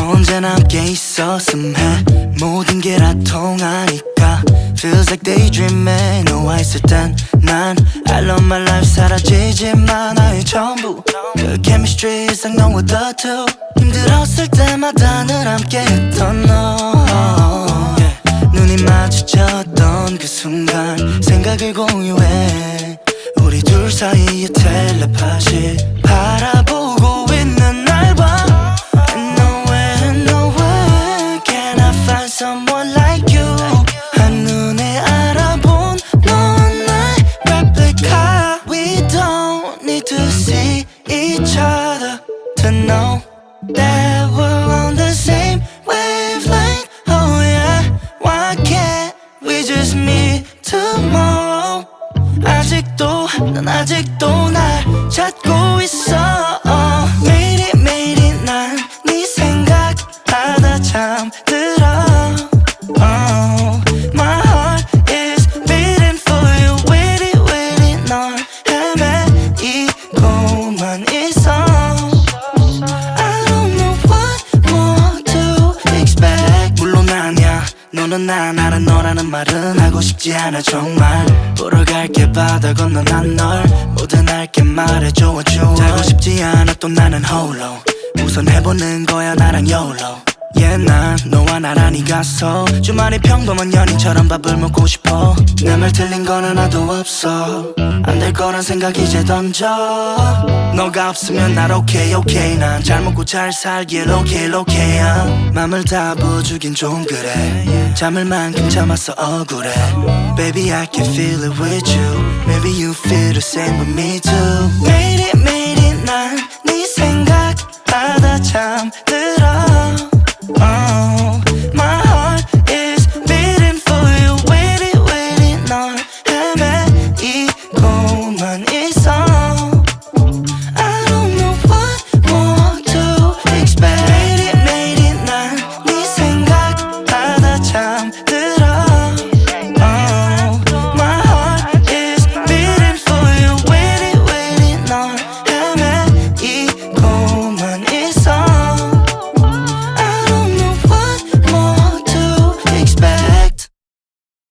언제나 함께 있었음 해 모든 게 다 통하니까 Feels like daydreaming 너와 있을 땐 난 I love my life 사라지지만 나의 전부 그 chemistry is like no other two 힘들었을 때마다 늘 함께 했던 너 yeah. 눈이 마주쳤던 그 순간 생각을 공유해 우리 둘 사이의 텔레파시 바라보고 있는 날 봐 Someone like you 한눈에 알아본 넌 나의 replica We don't need to see each other To know that we're on the same wavelength Oh yeah, why can't we just meet tomorrow 아직도 난 아직도 날 찾고 있어 매일이 난 네 생각하다 잠들어 Oh, my heart is beating for you waiting 널 헤매이고만 있어 I don't know what more to expect 물론 아냐 너는 난 알아 너라는 말은 하고 싶지 않아 정말 보러 갈게 바다 건너 난 널 모든 알게 말해줘 알고 싶지 않아 또 나는 홀로 우선 해보는 거야 나랑 YOLO Yeah, 난 너와 나란히 가서 주말에 평범한 연인처럼 밥을 먹고 싶어 내 말 틀린 건 하나도 없어 안 될 거란 생각 이제 던져 너가 없으면 날 okay 난 잘 먹고 잘 살길 okay 맘을 다 부어주긴 좀 그래 잠을 만큼 참았어 억울해 Baby I can feel it with you Maybe you feel the same with me too 매일이